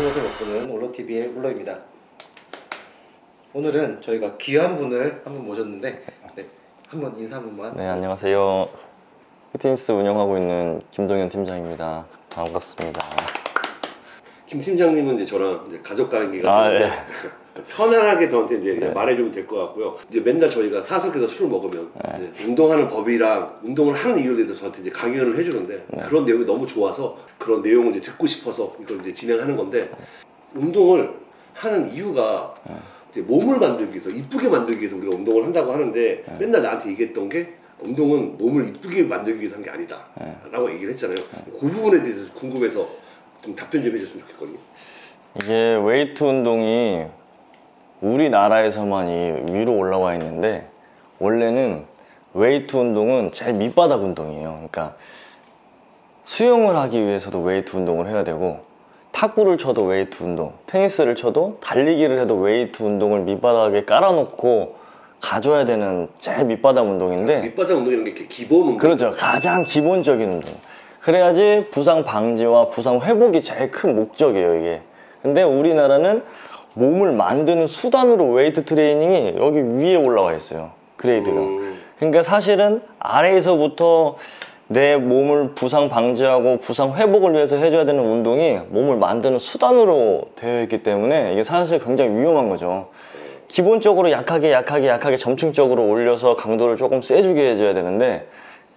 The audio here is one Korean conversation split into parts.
것을 먹고는 올로TV의 올로입니다. 오늘은 저희가 귀한 분을 한 분 모셨는데 한번 인사 한 번만. 네, 안녕하세요. 피트니스 운영하고 있는 김동현 팀장입니다. 반갑습니다. 김 팀장님은 이제 저랑 이제 가족 관계가 네. 편안하게 저한테 이제 네. 말해주면 될 것 같고요. 이제 맨날 저희가 사석에서 술을 먹으면 이제 운동하는 법이랑 운동을 하는 이유에 대해서 저한테 이제 강연을 해주는데 그런 내용이 너무 좋아서 그런 내용을 이제 듣고 싶어서 이걸 이제 진행하는 건데, 운동을 하는 이유가 이제 몸을 만들기 위해서, 이쁘게 만들기 위해서 우리가 운동을 한다고 하는데 맨날 나한테 얘기했던 게, 운동은 몸을 이쁘게 만들기 위해서 한 게 아니다 라고 얘기를 했잖아요. 그 부분에 대해서 궁금해서 좀 답변 좀 해줬으면 좋겠거든요. 이게 웨이트 운동이 우리나라에서만이 위로 올라와 있는데, 원래는 웨이트 운동은 제일 밑바닥 운동이에요. 그러니까 수영을 하기 위해서도 웨이트 운동을 해야 되고, 탁구를 쳐도 웨이트 운동, 테니스를 쳐도, 달리기를 해도 웨이트 운동을 밑바닥에 깔아놓고 가져야 되는 제일 밑바닥 운동인데, 밑바닥 운동이라는 게 이렇게 기본 운동. 그렇죠. 가장 기본적인 운동. 그래야지 부상 방지와 부상 회복이 제일 큰 목적이에요, 이게. 근데 우리나라는 몸을 만드는 수단으로 웨이트 트레이닝이 여기 위에 올라와 있어요, 그레이드가. 그러니까 사실은 아래에서부터 내 몸을 부상 방지하고 부상 회복을 위해서 해줘야 되는 운동이 몸을 만드는 수단으로 되어 있기 때문에 이게 사실 굉장히 위험한 거죠. 기본적으로 약하게 점층적으로 올려서 강도를 조금 세주게 해줘야 되는데,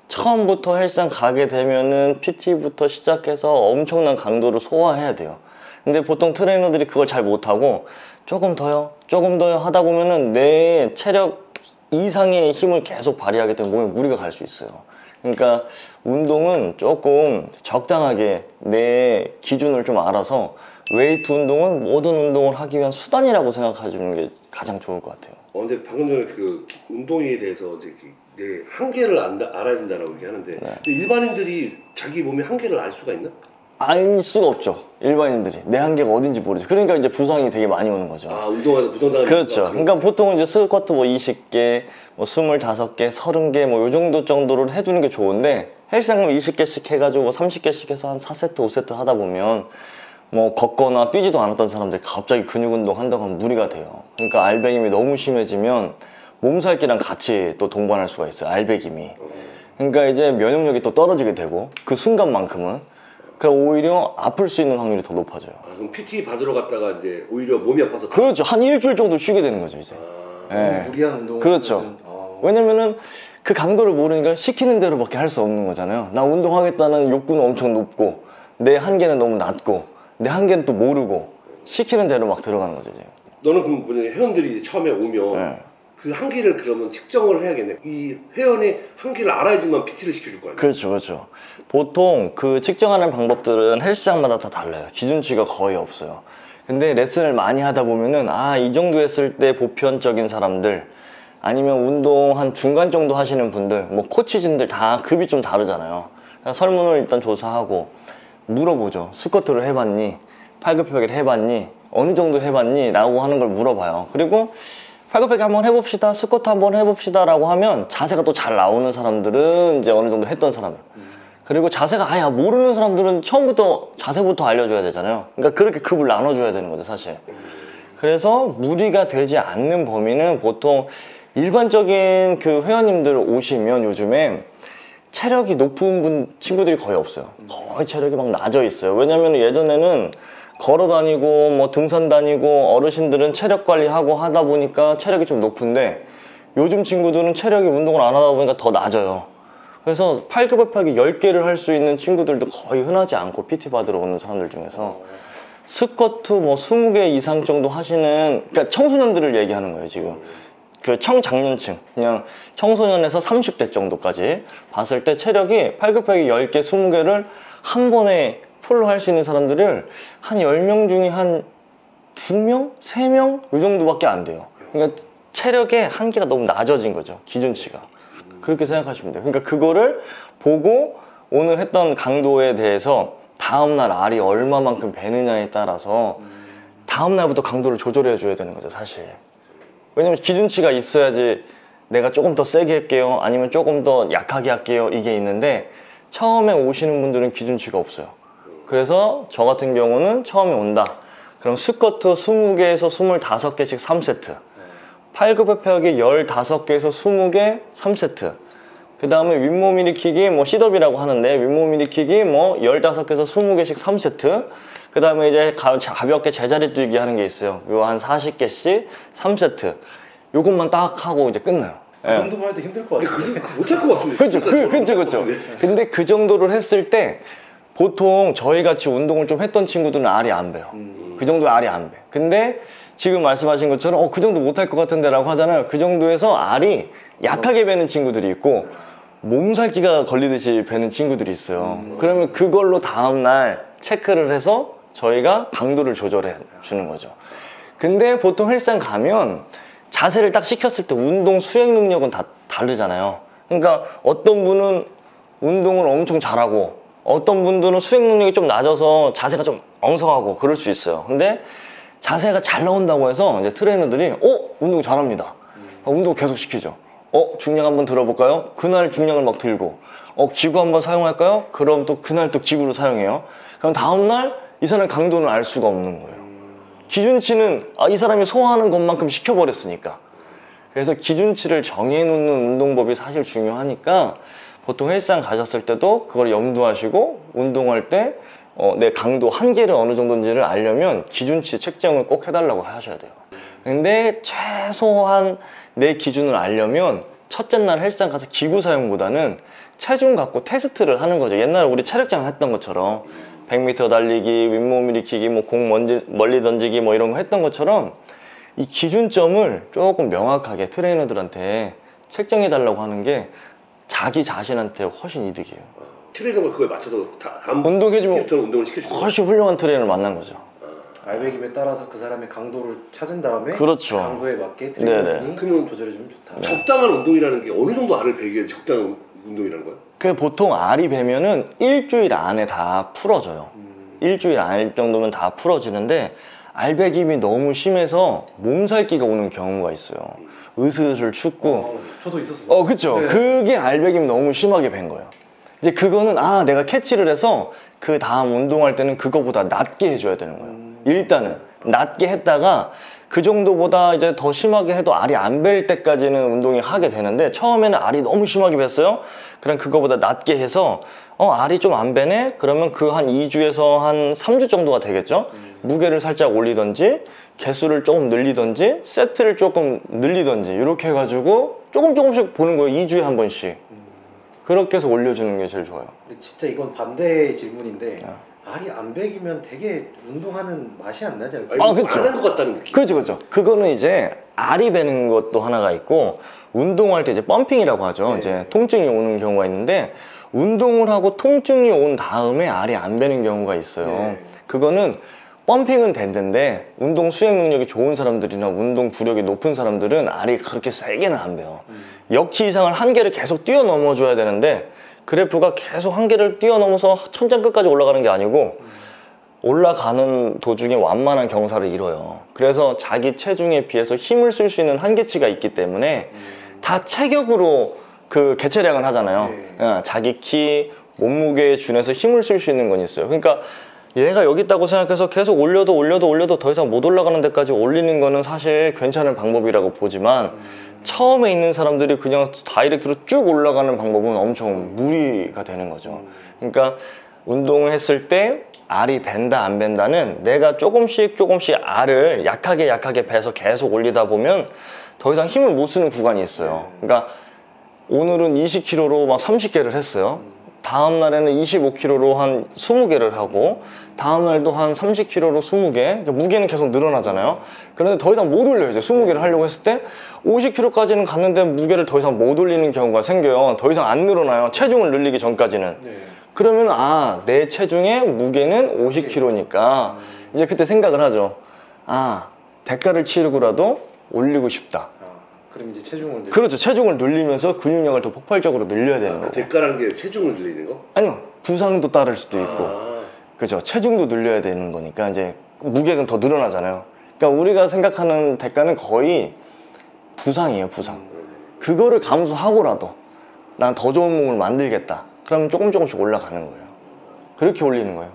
처음부터 헬스장 가게 되면은 PT부터 시작해서 엄청난 강도를 소화해야 돼요. 근데 보통 트레이너들이 그걸 잘 못하고 조금 더요 하다 보면은 내 체력 이상의 힘을 계속 발휘하기 때문에 몸에 무리가 갈 수 있어요. 그러니까 운동은 조금 적당하게 내 기준을 좀 알아서, 웨이트 운동은 모든 운동을 하기 위한 수단이라고 생각해 주는 게 가장 좋을 것 같아요. 근데 방금 전에 그 운동에 대해서 이제 내 한계를 알아야 된다라고 얘기하는데, 근데 일반인들이 자기 몸의 한계를 알 수가 있나? 알 수가 없죠. 일반인들이 내 한계가 어딘지 모르죠. 그러니까 이제 부상이 되게 많이 오는 거죠. 운동하다 부상당하는. 그렇죠. 그러니까 보통은 이제 스쿼트 뭐 20개, 뭐 25개, 30개 뭐 요 정도로 해두는 게 좋은데, 헬스장 가면 20개씩 해가지고 뭐 30개씩 해서 한 4세트, 5세트 하다 보면 뭐 걷거나 뛰지도 않았던 사람들이 갑자기 근육 운동 한다고 하면 무리가 돼요. 그러니까 알배김이 너무 심해지면 몸살기랑 같이 또 동반할 수가 있어요, 알배김이. 그러니까 이제 면역력이 또 떨어지게 되고, 그 순간만큼은 그럼 오히려 아플 수 있는 확률이 더 높아져요. 그럼 PT 받으러 갔다가 이제 오히려 몸이 아파서. 그렇죠. 한 일주일 정도 쉬게 되는 거죠, 이제. 무리한 운동. 그렇죠. 왜냐면은 그 강도를 모르니까 시키는 대로밖에 할 수 없는 거잖아요. 나 운동하겠다는 욕구는 엄청 높고, 내 한계는 너무 낮고, 내 한계는 또 모르고, 시키는 대로 막 들어가는 거죠, 이제. 너는 그럼 회원들이 이제 처음에 오면 그 한계를 그러면 측정을 해야겠네. 이 회원의 한계를 알아야지만 PT를 시켜줄 거 아니야? 그렇죠. 보통 그 측정하는 방법들은 헬스장마다 다 달라요. 기준치가 거의 없어요. 근데 레슨을 많이 하다 보면은 이 정도 했을 때 보편적인 사람들, 아니면 운동 한 중간 정도 하시는 분들, 뭐 코치진들 다 급이 좀 다르잖아요. 설문을 일단 조사하고 물어보죠. 스쿼트를 해봤니? 팔굽혀펴기를 해봤니? 어느 정도 해봤니? 라고 하는 걸 물어봐요. 그리고 팔굽혀펴기 한번 해봅시다, 스쿼트 한번 해봅시다 라고 하면 자세가 또 잘 나오는 사람들은 이제 어느 정도 했던 사람들, 그리고 자세가 아예 모르는 사람들은 처음부터 자세부터 알려줘야 되잖아요. 그러니까 그렇게 급을 나눠줘야 되는 거죠, 사실. 그래서 무리가 되지 않는 범위는, 보통 일반적인 그 회원님들 오시면 요즘에 체력이 높은 친구들이 거의 없어요. 거의 체력이 막 낮아 있어요. 왜냐면 예전에는 걸어 다니고 뭐 등산 다니고 어르신들은 체력 관리하고 하다 보니까 체력이 좀 높은데, 요즘 친구들은 체력이 운동을 안 하다 보니까 더 낮아요. 그래서 팔굽혀펴기 10개를 할 수 있는 친구들도 거의 흔하지 않고, PT 받으러 오는 사람들 중에서 스쿼트 뭐 20개 이상 정도 하시는, 그러니까 청소년들을 얘기하는 거예요, 지금. 그 청장년층, 그냥 청소년에서 30대 정도까지 봤을 때 체력이 팔굽혀펴기 10개, 20개를 한 번에 풀로 할 수 있는 사람들을 한 10명 중에 한 2명? 3명? 이 정도밖에 안 돼요. 그러니까 체력의 한계가 너무 낮아진 거죠, 기준치가. 그렇게 생각하시면 돼요. 그러니까 그거를 보고 오늘 했던 강도에 대해서 다음날 알이 얼마만큼 배느냐에 따라서 다음날부터 강도를 조절해 줘야 되는 거죠, 사실. 왜냐면 기준치가 있어야지 내가 조금 더 세게 할게요, 아니면 조금 더 약하게 할게요, 이게 있는데, 처음에 오시는 분들은 기준치가 없어요. 그래서 저 같은 경우는 처음에 온다, 그럼 스쿼트 20개에서 25개씩 3세트. 팔굽혀펴기 15개에서 20개 3세트. 그 다음에 윗몸 일으키기 뭐 셋업이라고 하는데 윗몸 일으키기 뭐 15개에서 20개씩 3세트. 그 다음에 이제 가볍게 제자리 뛰기 하는 게 있어요. 요 한 40개씩 3세트. 요것만 딱 하고 이제 끝나요. 그 정도만 해도 힘들 것 같아요. 못할 것 같은데. 그렇죠. 근데 그 정도를 했을 때 보통 저희 같이 운동을 좀 했던 친구들은 알이 안 배요. 그 정도의 알이 안 배. 근데 지금 말씀하신 것처럼 그 정도 못할 것 같은데 라고 하잖아요. 그 정도에서 알이 약하게 배는 친구들이 있고 몸살기가 걸리듯이 배는 친구들이 있어요. 그러면 그걸로 다음날 체크를 해서 저희가 강도를 조절해 주는 거죠. 근데 보통 헬스장 가면 자세를 딱 시켰을 때 운동 수행 능력은 다 다르잖아요. 그러니까 어떤 분은 운동을 엄청 잘하고 어떤 분들은 수행 능력이 좀 낮아서 자세가 좀 엉성하고 그럴 수 있어요. 근데 자세가 잘 나온다고 해서 이제 트레이너들이 운동 잘합니다. 운동 계속 시키죠. 중량 한번 들어볼까요? 그날 중량을 막 들고 기구 한번 사용할까요? 그럼 또 그날 또 기구를 사용해요. 그럼 다음날 이 사람의 강도는 알 수가 없는 거예요. 기준치는 이 사람이 소화하는 것만큼 시켜버렸으니까. 그래서 기준치를 정해놓는 운동법이 사실 중요하니까 보통 헬스장 가셨을 때도 그걸 염두하시고 운동할 때 내 강도 한계를 어느 정도인지를 알려면 기준치 책정을 꼭 해달라고 하셔야 돼요. 근데 최소한 내 기준을 알려면 첫째 날 헬스장 가서 기구 사용보다는 체중 갖고 테스트를 하는 거죠. 옛날에 우리 체력장 했던 것처럼 100m 달리기, 윗몸 일으키기, 뭐 공 멀리 던지기 뭐 이런 거 했던 것처럼 이 기준점을 조금 명확하게 트레이너들한테 책정해 달라고 하는 게 자기 자신한테 훨씬 이득이에요. 트레이너가 그거에 맞춰서 운동해주면 운동을 시켜주고 훨씬 훌륭한 트레이너를 만난 거죠. 알배김에 따라서 그 사람의 강도를 찾은 다음에 그렇죠. 강도에 맞게 트레이너분이 그러면 조절해주면 좋다. 적당한 운동이라는 게 어느 정도 알을 배기에 적당한 운동이라는 거야? 그 보통 알이 배면은 일주일 안에 다 풀어져요. 일주일 안 정도면 다 풀어지는데 알배김이 너무 심해서 몸살기가 오는 경우가 있어요. 으슬으슬 춥고. 저도 있었어요. 그쵸. 네. 그게 알배김이 너무 심하게 밴 거예요. 이제 그거는 내가 캐치를 해서 그 다음 운동할 때는 그거보다 낮게 해줘야 되는 거예요. 일단은 낮게 했다가 그 정도보다 이제 더 심하게 해도 알이 안 벨 때까지는 운동이 하게 되는데 처음에는 알이 너무 심하게 뱄어요. 그럼 그거보다 낮게 해서 알이 좀 안 배네? 그러면 그 한 2주에서 한 3주 정도가 되겠죠? 무게를 살짝 올리던지 개수를 조금 늘리던지 세트를 조금 늘리던지 이렇게 해가지고 조금씩 보는 거예요. 2주에 한 번씩. 그렇게 해서 올려주는 게 제일 좋아요. 근데 진짜 이건 반대의 질문인데 알이 안 배기면 되게 운동하는 맛이 안 나지 않습니까? 그쵸. 안 한 것 같다는 느낌. 그렇죠. 그거는 이제 알이 배는 것도 하나가 있고 운동할 때 이제 펌핑이라고 하죠. 네. 이제 통증이 오는 경우가 있는데 운동을 하고 통증이 온 다음에 알이 안 배는 경우가 있어요. 네. 그거는 펌핑은 된다는데 운동 수행 능력이 좋은 사람들이나 운동 구력이 높은 사람들은 알이 그렇게 세게는 안 배요. 역치 이상을 한계를 계속 뛰어넘어 줘야 되는데 그래프가 계속 한계를 뛰어넘어서 천장 끝까지 올라가는 게 아니고 올라가는 도중에 완만한 경사를 이뤄요. 그래서 자기 체중에 비해서 힘을 쓸 수 있는 한계치가 있기 때문에 다 체격으로 그 개체량을 하잖아요. 자기 키, 몸무게에 준해서 힘을 쓸 수 있는 건 있어요. 그러니까 얘가 여기 있다고 생각해서 계속 올려도 더 이상 못 올라가는 데까지 올리는 거는 사실 괜찮은 방법이라고 보지만 처음에 있는 사람들이 그냥 다이렉트로 쭉 올라가는 방법은 엄청 무리가 되는 거죠. 그러니까 운동을 했을 때 알이 밴다 안 밴다는 내가 조금씩 알을 약하게 배서 계속 올리다 보면 더 이상 힘을 못 쓰는 구간이 있어요. 그러니까 오늘은 20kg로 막 30개를 했어요. 다음 날에는 25kg로 한 20개를 하고 다음 날도 한 30kg로 20개. 그러니까 무게는 계속 늘어나잖아요. 그런데 더 이상 못 올려요. 이제 20개를 하려고 했을 때 50kg까지는 갔는데 무게를 더 이상 못 올리는 경우가 생겨요. 더 이상 안 늘어나요. 체중을 늘리기 전까지는. 그러면 내 체중의 무게는 50kg니까 이제 그때 생각을 하죠. 대가를 치르고라도 올리고 싶다. 그럼 이제 체중을 그렇죠. 체중을 늘리면서 근육량을 더 폭발적으로 늘려야 되는 거고. 그 대가라는 게 체중을 늘리는 거? 아니요. 부상도 따를 수도 있고. 그죠. 체중도 늘려야 되는 거니까 이제 무게는 더 늘어나잖아요. 그러니까 우리가 생각하는 대가는 거의 부상이에요. 부상. 그거를 감수하고라도 난 더 좋은 몸을 만들겠다. 그러면 조금씩 올라가는 거예요. 그렇게 올리는 거예요.